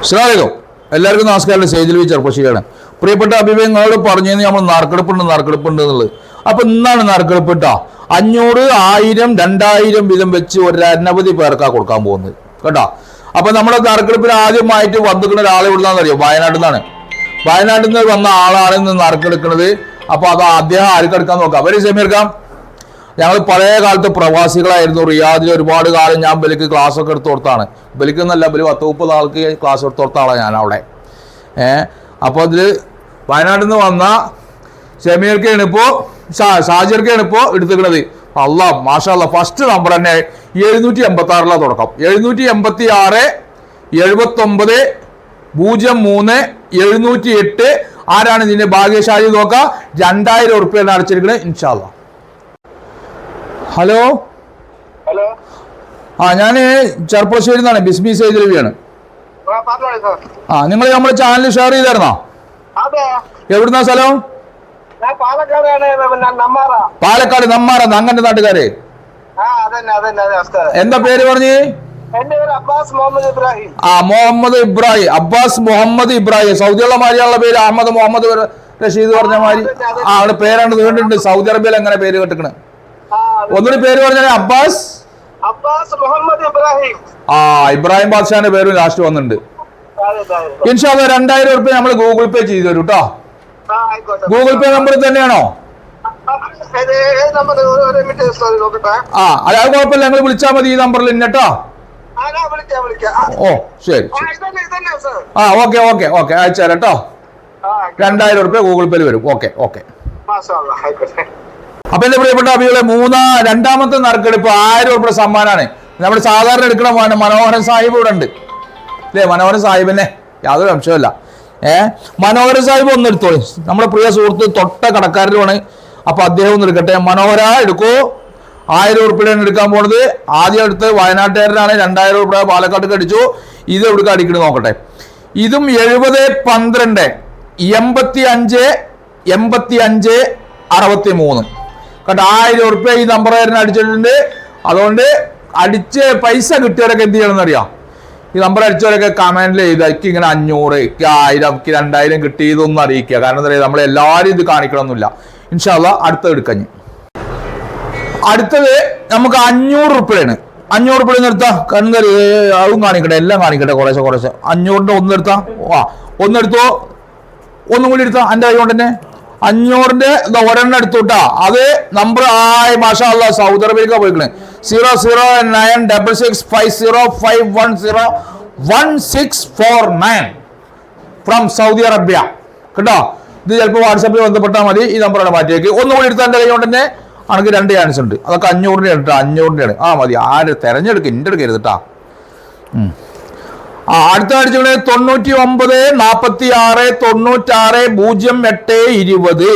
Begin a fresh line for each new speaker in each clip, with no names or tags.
അസ്സലാമു എല്ലാവർക്കും നമസ്കാരം. സെയ്ദിൽ വി ചെറുപ്പശ്ശേരിയാണ്. പ്രിയപ്പെട്ട അഭിപ്രായങ്ങളോട് പറഞ്ഞു നമ്മൾ നറുക്കെടുപ്പുണ്ട് എന്നുള്ളത്. അപ്പൊ ഇന്നാണ് നറുക്കെടുപ്പ് കേട്ടോ. 500, 1000, 2000 വീതം വെച്ച് ഒരു അനവധി പേർക്കാ കൊടുക്കാൻ പോകുന്നത് കേട്ടോ. അപ്പൊ നമ്മുടെ നറുക്കെടുപ്പിന് ആദ്യമായിട്ട് വന്നിരിക്കുന്ന ഒരാളെ ഇവിടുന്നാന്ന് അറിയോ? വയനാട്ടിൽ നിന്നാണ്. വയനാട്ടിൽ നിന്ന് വന്ന ആളാണ് ഇന്ന് നറുക്കെടുക്കുന്നത്. അപ്പൊ അത് അദ്ദേഹം ആർക്കെടുക്കാൻ നോക്കാം. അവര് സെമീർക്കാം. ഞങ്ങൾ പഴയ കാലത്ത് പ്രവാസികളായിരുന്നു. റിയാദിൽ ഒരുപാട് കാലം ഞാൻ ബലിക്ക് ക്ലാസ് ഒക്കെ എടുത്ത് കൊടുത്താണ്. ബലിക്ക് എന്നല്ല, ബലി 10-30 ആൾക്ക് ക്ലാസ് എടുത്ത് കൊടുത്ത ആളാണ് ഞാൻ അവിടെ. അപ്പോൾ അതിൽ വയനാട്ടിൽ നിന്ന് വന്ന ഷമീർക്കാണ് ഇപ്പോൾ ഷാജിർക്കാണ് ഇപ്പോൾ എടുത്തിരിക്കുന്നത്. അല്ലാ മാഷാ അല്ലാ, ഫസ്റ്റ് നമ്പർ തന്നെ 786 തുടക്കം. 786 79 03 708. ആരാണ് ഇതിന്റെ ഭാഗ്യശാലി നോക്കാം. 2000 ഉറുപ്പിയാണ് അടച്ചിരിക്കുന്നത് ഇൻഷാ അല്ലാ. ഹലോ
ഹലോ,
ഞാൻ ചെറുപ്പശ്ശേരി നിന്നാണ്. ബിസ്മി സെയ്ദലവിയാണ്. നിങ്ങൾ നമ്മുടെ ചാനൽ ഷെയർ ചെയ്തായിരുന്നോ? എവിടുന്നാ സ്ഥലം? പാലക്കാട് നമ്മാറ. അങ്ങന്റെ നാട്ടുകാര്. എന്താ പേര് പറഞ്ഞ്? മുഹമ്മദ് ഇബ്രാഹിം. അബ്ബാസ് മുഹമ്മദ് ഇബ്രാഹിം. സൗദിയുള്ള മാരിയുള്ള പേര് അഹമ്മദ് മുഹമ്മദ് റഷീദ് പറഞ്ഞ മാതിരി അവിടെ പേരാണ് നീണ്ടിട്ടുണ്ട്. സൗദി അറേബ്യയിൽ എങ്ങനെ പേര് കേട്ടിക്കണ്? ഒന്നുകൂടി പേര് പറഞ്ഞാൽ അബ്ബാസ്
മുഹമ്മദ് ഇബ്രാഹിം.
ഇബ്രാഹിം ബാദ്ഷാന്റെ പേരും ലാസ്റ്റ് വന്നിട്ടുണ്ട്. ഇൻഷാ അല്ലാഹ് 2000 ഉറുപ്പിക നമ്മൾ ഗൂഗിൾ പേ ചെയ്തു തരും കേട്ടോ. ഗൂഗിൾ പേ നമ്പർ തന്നെയാണോ? അത് കുഴപ്പമില്ല, ഞങ്ങൾ വിളിച്ചാൽ മതി ഈ നമ്പറിൽ ഇന്നട്ടോ. ഓ ശരി. ഓക്കെ ഓക്കെ ഓക്കെ അയച്ചു തരാം കേട്ടോ. 2000 ഉറുപ്പിക ഗൂഗിൾ പേയിൽ വരും. Okay okay. അപ്പൊ എന്റെ പ്രിയപ്പെട്ട അഭികളെ, രണ്ടാമത്തെ നറുക്കെടുപ്പ് 1000 ഉറുപ്പിക സമ്മാനാണ്. നമ്മൾ സാധാരണ എടുക്കണ മനോഹരൻ സാഹിബ് ഇവിടെ ഉണ്ട് അല്ലേ? മനോഹരൻ സാഹിബിനെ യാതൊരു സംശയമല്ല. മനോഹരൻ സാഹിബ് ഒന്ന് എടുത്തോളൂ. നമ്മുടെ പ്രിയ സുഹൃത്ത് തൊട്ട കടക്കാരനുമാണ്. അപ്പൊ അദ്ദേഹം ഒന്ന് എടുക്കട്ടെ. മനോഹര എടുക്കൂ. 1000 ഉറുപ്പികയാണ് എടുക്കാൻ പോണത്. ആദ്യം എടുത്ത് വയനാട്ടുകാരനാണ്. 2000 ഉറുപ്പിക പാലക്കാട്ട് അടിച്ചു. ഇത് എവിടേക്ക് അടിക്കണത് നോക്കട്ടെ. ഇതും 70 12 85 85 63 കേട്ടോ. 1000 ഉറുപ്പിക ഈ നമ്പറുകാരന് അടിച്ചിട്ടുണ്ട്. അതുകൊണ്ട് അടിച്ച് പൈസ കിട്ടിയവരൊക്കെ എന്ത് ചെയ്യണമെന്ന് അറിയാം? ഈ നമ്പർ അടിച്ചവരൊക്കെ കമന്റിൽ ചെയ്ത് എനിക്ക് ഇങ്ങനെ 500, 1000, 2000 കിട്ടി ഇതൊന്നും അറിയിക്കുക. കാരണം എന്താ പറയുക, നമ്മളെല്ലാവരും ഇത് കാണിക്കണമെന്നില്ല. ഇൻഷാ അല്ലാഹ് അടുത്തത് എടുക്കഞ്ഞ്. അടുത്തത് നമുക്ക് 500 ഉറുപ്പികയാണ്. 500 ഉറുപ്പിക നിർത്താം. കാരണം എന്താ പറയുക, അതും കാണിക്കട്ടെ, എല്ലാം കാണിക്കട്ടെ കുറേശ്ശെ കുറേശ്ശെ. 500ന്റെ ഒന്നെടുത്താ. ഒന്നെടുത്തോ. ഒന്നും കൂടി എടുത്താ എൻ്റെ കൈ കൊണ്ട് തന്നെ. 500ന്റെ ഒരെണ്ണം എടുത്തുട്ടാ. അത് നമ്പർ മാഷാ അല്ലാഹ് സൗദി അറേബ്യയിലേക്ക് പോയിക്കണേ. 00966501649 ഫ്രം സൗദി അറേബ്യ കേട്ടോ. ഇത് ചിലപ്പോൾ വാട്സാപ്പിൽ ബന്ധപ്പെട്ടാൽ മതി. ഈ നമ്പറാണ് മാറ്റിയേക്ക്. ഒന്നുകൂടി എടുത്താൽ എൻ്റെ കൈ കൊണ്ട് തന്നെ ആണെങ്കിൽ 2 ചാൻസ് ഉണ്ട്. അതൊക്കെ 500ന്റെ ആണ്. 500ന്റെ ആണ്. മതി. ആര് തിരഞ്ഞെടുക്കുക, എൻ്റെ എടുക്കരുത് കേട്ടാ. അടുത്ത അടിച്ചത് 99 46 96 08 20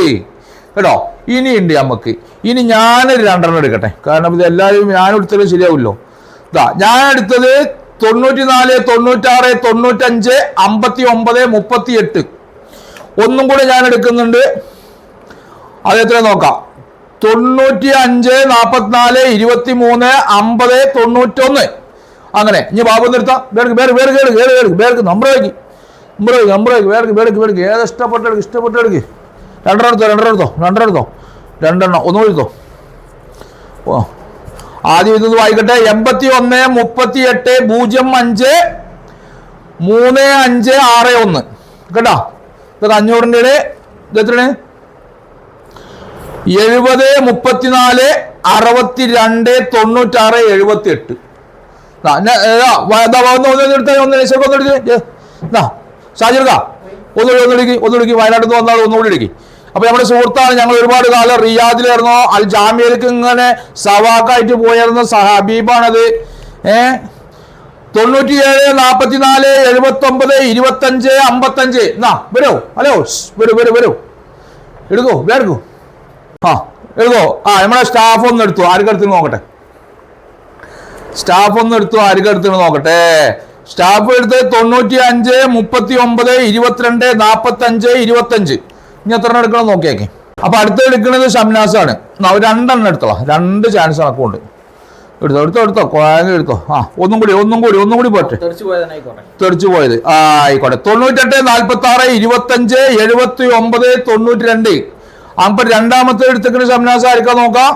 കേട്ടോ. ഇനിയുണ്ട് നമുക്ക്. ഇനി ഞാനൊരു 2 എടുക്കട്ടെ. കാരണം ഇത് എല്ലാവരും ഞാൻ എടുത്തത് ശരിയാവില്ലോ. ഞാൻ എടുത്തത് 94 96 95 59 38. ഒന്നും കൂടെ ഞാൻ എടുക്കുന്നുണ്ട്. അത് എത്ര നോക്കാം. 95 44 23 50 91. അങ്ങനെ ഇനി ബാബു നിർത്താം. നമ്പർ ഏത് ഇഷ്ടപ്പെട്ടെടുക്ക്. 2 എടുത്തോ. 2 ഒന്നും എടുത്തോ. ആദ്യം ഇതൊന്ന് വായിക്കട്ടെ. 81 38 05 3561 കേട്ടോ. ഇതൊക്കെ 500ന്റെ. ഇത് എത്രയാണ്? 70 34 62 96 78. ഒന്നുകൂടി വയനാട്ടിൽ നിന്ന് വന്നാൽ ഒന്നുകൂടി എടുക്കി. അപ്പൊ നമ്മുടെ സുഹൃത്താണ്. ഞങ്ങൾ ഒരുപാട് കാലം റിയാദിലായിരുന്നു. അൽ ജാമിയയിലേക്ക് ഇങ്ങനെ സവാക്കായിട്ട് പോയായിരുന്നു. ഹബീബാണത്. 97 44 79 25 55. വരൂ. ഹലോ വരൂ. എടുക്കോ. എടുക്കൂ. എടുക്കോ. നമ്മളെ സ്റ്റാഫ് ഒന്ന് എടുത്തു. ആർക്കെടുത്ത് നോക്കട്ടെ. സ്റ്റാഫ് ഒന്ന് എടുത്തു. ആർക്കെടുത്ത് നോക്കട്ടെ. സ്റ്റാഫ് എടുത്ത് 95 39 22 45 25. ഇനി എത്ര എടുക്കണം നോക്കിയാക്കി. അപ്പൊ അടുത്ത എടുക്കുന്നത് ഷംനാസാണ്. 2 എടുത്തോളാം. 2 ചാൻസ് കണക്കുണ്ട്. എടുത്തോ കോഴങ്ങ എടുത്തോ. ഒന്നും കൂടി പോട്ടെ. തെറിച്ചു പോയത് ആയിക്കോട്ടെ. 98 46 25 79 92. അപ്പൊ രണ്ടാമത്തെ എടുത്തിക്കുന്ന ഷംനാസ് ആയിരിക്കാൻ നോക്കാം.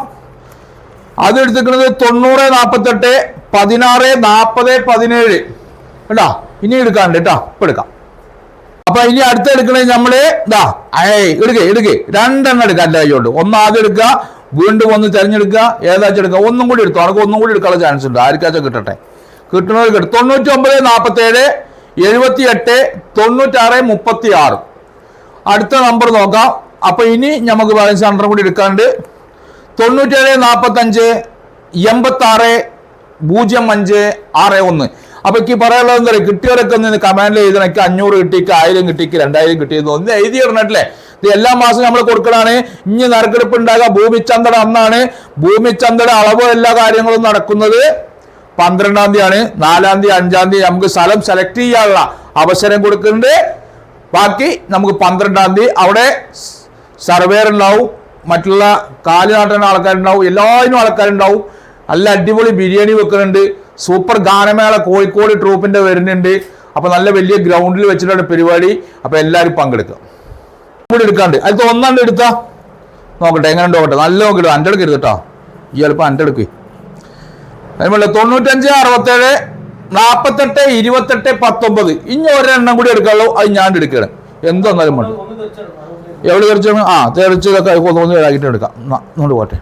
അത് എടുത്തിക്കുന്നത് 90 48 16 40 17 കേട്ടാ. ഇനി എടുക്കാണ്ട് കേട്ടോ, ഇപ്പൊ എടുക്കാം. അപ്പൊ ഇനി അടുത്ത എടുക്കണേ നമ്മള് എടുക്കേ രണ്ടെണ്ണം എടുക്കാം. എല്ലാ കൈയോണ്ട് ഒന്ന് ആദ്യം എടുക്കുക, വീണ്ടും ഒന്ന് തിരഞ്ഞെടുക്കുക, ഏതാச்சுം എടുക്കുക. ഒന്നും കൂടി എടുത്തു, അവർക്ക് ഒന്നും കൂടി എടുക്കാനുള്ള ചാൻസ് ഉണ്ട്. ആർക്കാച്ചാ കിട്ടട്ടെ, കിട്ടണവർ കിട്ടും. 99 47 78 96 36. അടുത്ത നമ്പർ നോക്കാം. അപ്പൊ ഇനി നമുക്ക് ബാലൻസ് രണ്ടെണ്ണം കൂടി എടുക്കാണ്ട് 97 45 86 05 61. അപ്പൊ എനിക്ക് പറയാനുള്ളത് എന്താ പറയുക, കിട്ടിയവരൊക്കെ ഒന്ന് കമാൻഡിൽ എഴുതണം. എനിക്ക് 500 കിട്ടിക്ക് 1000 കിട്ടിക്ക് 2000 കിട്ടിയെന്ന് ഒന്ന് എഴുതി ഇടണല്ലേ. ഇത് എല്ലാ മാസവും നമ്മൾ കൊടുക്കണാണ്. ഇനി നറുക്കെടുപ്പ് ഉണ്ടാകുക ഭൂമിച്ചന്തട അന്നാണ്. ഭൂമിച്ചന്തട അളവ് എല്ലാ കാര്യങ്ങളും നടക്കുന്നത് 12-ാം തീയതിയാണ്. 4-ാം തീയതി 5-ാം തീയതി നമുക്ക് സ്ഥലം സെലക്ട് ചെയ്യാനുള്ള അവസരം കൊടുക്കുന്നുണ്ട്. ബാക്കി നമുക്ക് 12-ാം തീയതി അവിടെ സർവേർ ഉണ്ടാവും, മറ്റുള്ള കാലുനാട്ടുന്ന ആൾക്കാരുണ്ടാവും, എല്ലാവരും ആൾക്കാരുണ്ടാവും. നല്ല അടിപൊളി ബിരിയാണി വെക്കുന്നുണ്ട്. സൂപ്പർ ഗാനമേള കോഴിക്കോട് ട്രൂപ്പിന്റെ വരുന്നുണ്ട്. അപ്പൊ നല്ല വലിയ ഗ്രൗണ്ടിൽ വെച്ചിട്ടാണ് പരിപാടി. അപ്പൊ എല്ലാവരും പങ്കെടുക്കുക. കൂടി എടുക്കാണ്ട് അതിൽ ഒന്നാണ്ട് എടുത്താ നോക്കട്ടെ, എങ്ങനെ നോക്കട്ടെ, നല്ല നോക്കിട്ട് എൻ്റെ എടുക്കരുത് കേട്ടോ. ഈ ചിലപ്പോൾ എൻ്റെ എടുക്കുക. അതിനുള്ള 95 67 48 28 19. ഇനി ഒരെണ്ണം കൂടി എടുക്കാനുള്ളൂ. അത് ഞാൻ എടുക്കണം. എന്തൊന്നാലും വേണ്ട. എവിടെ തെറിച്ചാണ്? തെറിച്ചതൊക്കെ ഒന്ന് ഇതാക്കിയിട്ട് എടുക്കാം. ഇങ്ങോട്ട് പോട്ടെ.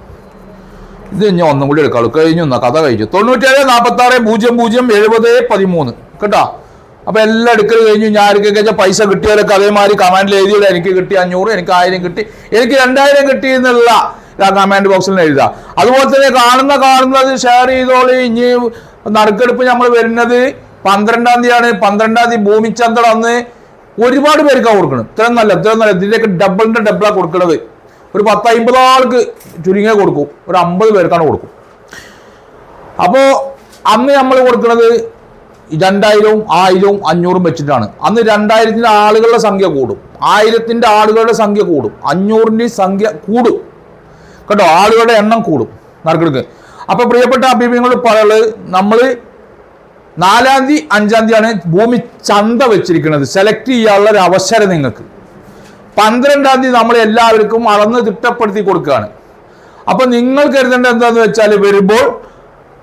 ഇത് ഇനി ഒന്നും കൂടി എടുക്കാളൂ. കഴിഞ്ഞു കഥ കഴിച്ചു. 97 46 00 70 13 കേട്ടോ. അപ്പൊ എല്ലാം എടുക്കൽ കഴിഞ്ഞു. ഞാൻ ആർക്കൊക്കെ പൈസ കിട്ടിയവരൊക്കെ അതേമാതിരി കമാൻഡിൽ എഴുതിയില്ല. എനിക്ക് കിട്ടി 500, എനിക്ക് 1000 കിട്ടി, എനിക്ക് 2000 കിട്ടി എന്നുള്ള കമാൻഡ് ബോക്സിൽ എഴുതാം. അതുപോലെ തന്നെ കാണുന്നത് ഷെയർ ചെയ്തോളി. ഇനി നറുക്കെടുപ്പ് നമ്മൾ വരുന്നത് 12-ാം തീയതിയാണ്. 12-ാം തീയതി ഭൂമിച്ചന്തട അന്ന് ഒരുപാട് പേർക്കാണ് കൊടുക്കണം. ഇത്രയും നല്ല ഇതിൻ്റെയൊക്കെ ഡബിളാ കൊടുക്കണത്. ഒരു 10-50 ആൾക്ക് ചുരുങ്ങിയ കൊടുക്കും. ഒരു 50 പേർക്കാണ് കൊടുക്കും. അപ്പോൾ അന്ന് നമ്മൾ കൊടുക്കുന്നത് 2000 1000 500 വെച്ചിട്ടാണ്. അന്ന് 2000-ന്റെ ആളുകളുടെ സംഖ്യ കൂടും, 1000-ന്റെ ആളുകളുടെ സംഖ്യ കൂടും, 500-ന്റെ സംഖ്യ കൂടും കേട്ടോ. ആളുകളുടെ എണ്ണം കൂടും നറുക്കെടുക്ക്. അപ്പൊ പ്രിയപ്പെട്ട അഭിപ്രായങ്ങൾ പറയുന്നത്, നമ്മൾ 4-ാം തീയതി 5-ാം തീയതിയാണ് ഭൂമി ചന്ത വെച്ചിരിക്കുന്നത്. സെലക്ട് ചെയ്യാനുള്ള ഒരു അവസരം നിങ്ങൾക്ക് 12-ാം തീയതി നമ്മൾ എല്ലാവർക്കും അളന്ന് തിട്ടപ്പെടുത്തി കൊടുക്കുകയാണ്. അപ്പൊ നിങ്ങൾ കരുതേണ്ടത് എന്താന്ന് വെച്ചാൽ, വരുമ്പോൾ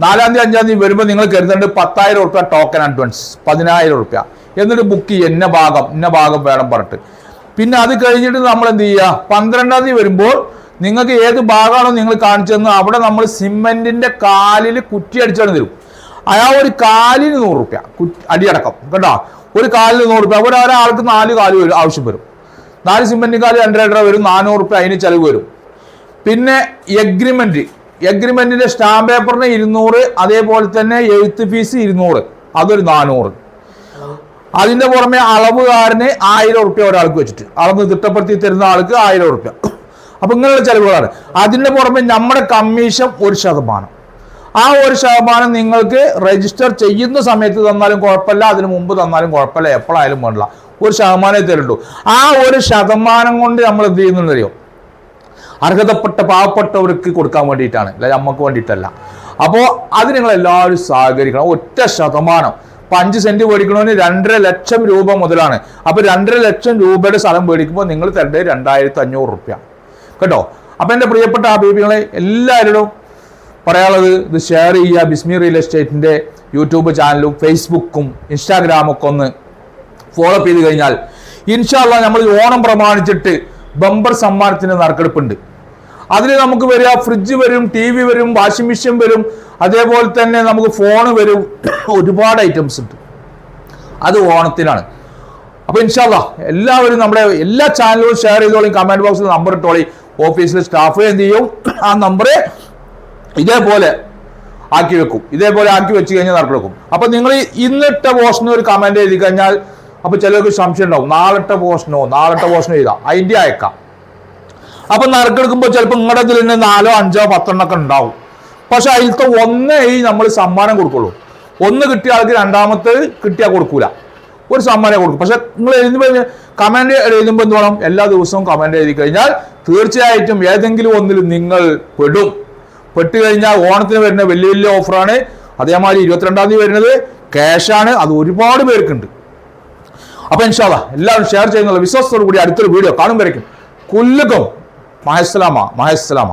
4-ാം തീയതി 5-ാം തീയതി വരുമ്പോൾ നിങ്ങൾ കരുതേണ്ടത് 10,000 റുപ്യ ടോക്കൺ അഡ്വാൻസ്, 10,000 റുപ്യ. എന്നിട്ട് ബുക്ക് ചെയ്യുക. ഇന്ന ഭാഗം വേണം പറഞ്ഞിട്ട്. പിന്നെ അത് കഴിഞ്ഞിട്ട് നമ്മൾ എന്ത് ചെയ്യുക, 12-ാം തീയതി വരുമ്പോൾ നിങ്ങൾക്ക് ഏത് ഭാഗമാണോ നിങ്ങൾ കാണിച്ചതെന്ന് അവിടെ നമ്മൾ സിമെന്റിന്റെ കാലിൽ കുറ്റി അടിച്ചാണ് തരും. ഒരു കാലിന് 100 റുപ്യ അടിയടക്കം കേട്ടോ. ഒരു കാലിന് 100 റുപ്യ. ഒരാൾക്ക് 4 കാല് വരും ആവശ്യം വരും. 4 സിമെന്റ് കാല് 2.5 വരും. 400 റുപ്യ അതിന് ചെലവ് വരും. പിന്നെ എഗ്രിമെന്റിന്റെ സ്റ്റാമ്പ് പേപ്പറിന് 200, അതേപോലെ തന്നെ എഴുത്ത് ഫീസ് 200, അതൊരു 400. അതിന്റെ പുറമെ അളവുകാരന് 1000 റുപ്യ ഒരാൾക്ക് വെച്ചിട്ട് അളന്ന് തിട്ടപ്പെടുത്തി തരുന്ന ആൾക്ക് 1000 റുപ്യ. അപ്പൊ ഇങ്ങനെയുള്ള ചെലവുകളാണ്. അതിന്റെ പുറമെ നമ്മുടെ കമ്മീഷൻ 1%. ആ 1% നിങ്ങൾക്ക് രജിസ്റ്റർ ചെയ്യുന്ന സമയത്ത് തന്നാലും കുഴപ്പമില്ല, അതിന് മുമ്പ് തന്നാലും കുഴപ്പമില്ല, എപ്പോഴായാലും വേണ്ടില്ല. 1% തരുള്ളൂ. ആ 1% കൊണ്ട് നമ്മൾ എന്ത് ചെയ്യുന്നറിയോ, അർഹതപ്പെട്ട പാവപ്പെട്ടവർക്ക് കൊടുക്കാൻ വേണ്ടിയിട്ടാണ്, അല്ല നമുക്ക് വേണ്ടിയിട്ടല്ല. അപ്പോൾ അത് നിങ്ങൾ എല്ലാവരും സഹകരിക്കണം. 1%. 5 സെന്റ് മേടിക്കണമെന്ന് 2.5 ലക്ഷം രൂപ മുതലാണ്. അപ്പൊ 2.5 ലക്ഷം രൂപയുടെ സ്ഥലം മേടിക്കുമ്പോൾ നിങ്ങൾ തരേണ്ടത് 2500 റുപ്യ കേട്ടോ. അപ്പൊ എൻ്റെ പ്രിയപ്പെട്ട അഭിപ്രായങ്ങളെ എല്ലാവരോടും പറയാനുള്ളത്, ഇത് ഷെയർ ചെയ്യുക. ബിസ്മി റിയൽ എസ്റ്റേറ്റിന്റെ യൂട്യൂബ് ചാനലും ഫേസ്ബുക്കും ഇൻസ്റ്റാഗ്രാമും ഒക്കെ ഒന്ന് ഫോളോ അപ്പ് ചെയ്ത് കഴിഞ്ഞാൽ ഇൻഷാ അല്ലാഹ് നമ്മൾ ഓണം പ്രമാണിച്ചിട്ട് ബമ്പർ സമ്മാനത്തിന് നറുക്കെടുപ്പുണ്ട്. അതിൽ നമുക്ക് വരിക ഫ്രിഡ്ജ് വരും, TV വരും, വാഷിംഗ് മെഷീൻ വരും, അതേപോലെ തന്നെ നമുക്ക് ഫോണ് വരും. ഒരുപാട് ഐറ്റംസ് ഉണ്ട്. അത് ഓണത്തിനാണ്. അപ്പൊ ഇൻഷാ അല്ലാഹ് എല്ലാവരും നമ്മുടെ എല്ലാ ചാനലുകളും ഷെയർ ചെയ്തോളി. കമന്റ് ബോക്സിൽ നമ്പർ ഇട്ടോളി. ഓഫീസിലെ സ്റ്റാഫ് എന്ത് ചെയ്യും, ആ നമ്പർ ഇതേപോലെ ആക്കി വെക്കും. ഇതേപോലെ ആക്കി വെച്ച് കഴിഞ്ഞാൽ നറുക്കെടുക്കും. അപ്പൊ നിങ്ങൾ ഇന്നിട്ട പോസ്റ്റിന് ഒരു കമന്റ് എഴുതി കഴിഞ്ഞാൽ അപ്പൊ ചിലർക്ക് സംശയം ഉണ്ടാവും, നാളത്തെ പോസ്റ്റിനോ ചെയ്താൽ അതിന്റെ അയക്കാം. അപ്പൊ നറുക്കെടുക്കുമ്പോൾ ചിലപ്പോൾ നിങ്ങളുടെ ഇതിൽ തന്നെ 4 5 10 ഒക്കെ ഉണ്ടാവും. പക്ഷെ അതിലത്തെ ഒന്നേ നമ്മൾ സമ്മാനം കൊടുക്കുള്ളൂ. 1 കിട്ടിയ ആൾക്ക് രണ്ടാമത്തെ കിട്ടിയാൽ കൊടുക്കൂല, ഒരു സമ്മാനം കൊടുക്കും. പക്ഷെ നിങ്ങൾ എഴുതുമ്പോൾ കമന്റ് എഴുതുമ്പോൾ എന്ത് വേണം, എല്ലാ ദിവസവും കമന്റ് എഴുതി കഴിഞ്ഞാൽ തീർച്ചയായിട്ടും ഏതെങ്കിലും ഒന്നിൽ നിങ്ങൾ പെടും. പെട്ട് കഴിഞ്ഞാൽ ഓണത്തിന് വരുന്ന വലിയ വലിയ ഓഫറാണ്. അതേമാതിരി 22-ാം തീയതി വരുന്നത് ക്യാഷാണ്. അത് ഒരുപാട് പേർക്കുണ്ട്. അപ്പൊ ഇൻഷാ അല്ലാഹ് എല്ലാവരും ഷെയർ ചെയ്യുന്നുള്ള വിശ്വാസത്തോടു കൂടി അടുത്തൊരു വീഡിയോ കാണുമ്പോഴേക്കും കുല്ലുക്കും മഹസ്സലാമ.